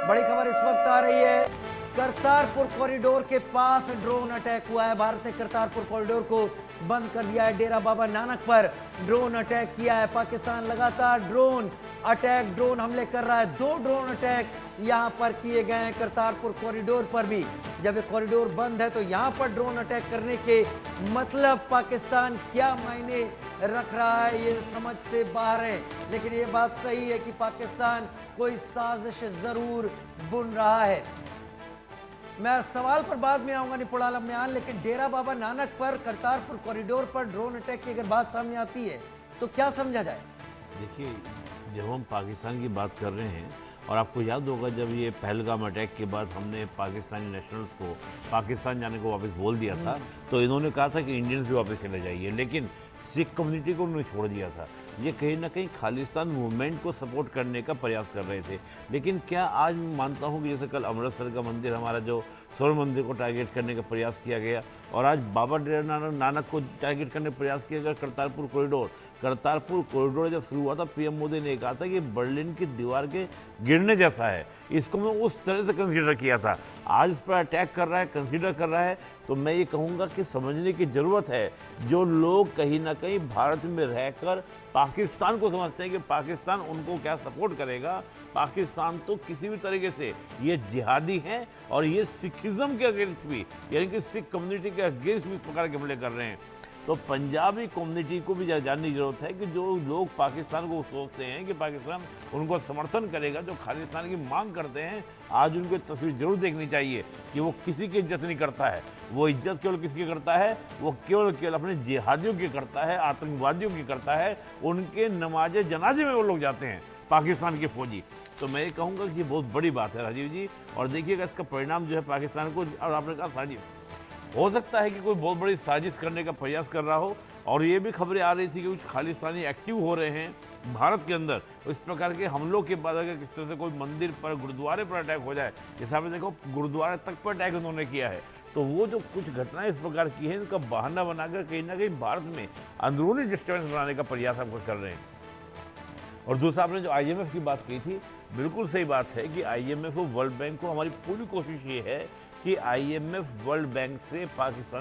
बड़ी खबर इस वक्त आ रही है, करतारपुर कॉरिडोर के पास ड्रोन अटैक हुआ है। भारत ने करतारपुर कॉरिडोर को बंद कर दिया है। डेरा बाबा नानक पर ड्रोन अटैक किया है। पाकिस्तान लगातार ड्रोन हमले कर रहा है। 2 ड्रोन अटैक यहां पर किए गए हैं करतारपुर कॉरिडोर पर भी। जब ये कॉरिडोर बंद है तो यहां पर ड्रोन अटैक करने के मतलब पाकिस्तान क्या मायने रख रहा है, ये समझ से बाहर है। लेकिन ये बात सही है कि पाकिस्तान कोई साजिश जरूर बुन रहा है। मैं सवाल पर बाद में आऊंगा निपुण आलम बयान, लेकिन डेरा बाबा नानक पर करतारपुर कॉरिडोर पर ड्रोन अटैक की अगर बात सामने आती है तो क्या समझा जाए? देखिए, जब हम पाकिस्तान की बात कर रहे हैं, और आपको याद होगा जब ये पहलगाम अटैक के बाद हमने पाकिस्तानी नेशनल्स को पाकिस्तान जाने को वापस बोल दिया था, तो इन्होंने कहा था कि इंडियंस भी वापस चले जाइए, लेकिन सिख कम्युनिटी को उन्होंने छोड़ दिया था। ये कहीं ना कहीं खालिस्तान मूवमेंट को सपोर्ट करने का प्रयास कर रहे थे। लेकिन क्या आज मैं मानता हूँ कि जैसे कल अमृतसर का मंदिर, हमारा जो स्वर्ण मंदिर को टारगेट करने का प्रयास किया गया, और आज बाबा डेरा नानक को टारगेट करने का प्रयास किया गया, करतारपुर कॉरिडोर जब शुरू हुआ था, पीएम मोदी ने कहा था कि बर्लिन की दीवार के गिरने जैसा है, इसको मैं उस तरह से कंसीडर किया था। आज इस पर अटैक कर रहा है, कंसीडर कर रहा है, तो मैं ये कहूँगा कि समझने की ज़रूरत है। जो लोग कहीं ना कहीं भारत में रहकर पाकिस्तान को समझते हैं कि पाकिस्तान उनको क्या सपोर्ट करेगा, पाकिस्तान तो किसी भी तरीके से ये जिहादी हैं, और ये सिखिज़म के अगेंस्ट भी, यानी कि सिख कम्युनिटी के अगेंस्ट भी इस प्रकार के हमले कर रहे हैं। तो पंजाबी कम्युनिटी को भी जानने की ज़रूरत है कि जो लोग पाकिस्तान को सोचते हैं कि पाकिस्तान उनको समर्थन करेगा, जो खालिस्तान की मांग करते हैं, आज उनको तस्वीर जरूर देखनी चाहिए कि वो किसी की इज्जत नहीं करता है। वो इज्जत केवल किसकी करता है? वो केवल अपने जिहादियों की करता है, आतंकवादियों की करता है। उनके नमाज जनाजे में वो लोग जाते हैं, पाकिस्तान के फौजी। तो मैं ये कहूँगा कि ये बहुत बड़ी बात है राजीव जी, और देखिएगा इसका परिणाम जो है पाकिस्तान को, और आपने कहा साजिश, हो सकता है कि कोई बहुत बड़ी साजिश करने का प्रयास कर रहा हो। और ये भी खबरें आ रही थी कि कुछ खालिस्तानी एक्टिव हो रहे हैं भारत के अंदर। इस प्रकार के हमलों के बाद अगर किस तरह से कोई मंदिर पर, गुरुद्वारे पर अटैक हो जाए, जैसे आपने देखो गुरुद्वारे तक पर अटैक उन्होंने किया है, तो वो जो कुछ घटनाएं इस प्रकार की हैं, इनका बहाना बनाकर कहीं ना कहीं भारत में अंदरूनी डिस्टर्बेंस बनाने का प्रयास हम कर रहे हैं। और दूसरा, आपने जो IMF की बात की थी, बिल्कुल सही बात है कि IMF को, वर्ल्ड बैंक को, हमारी पूरी कोशिश ये है कि IMF वर्ल्ड बैंक से पाकिस्तान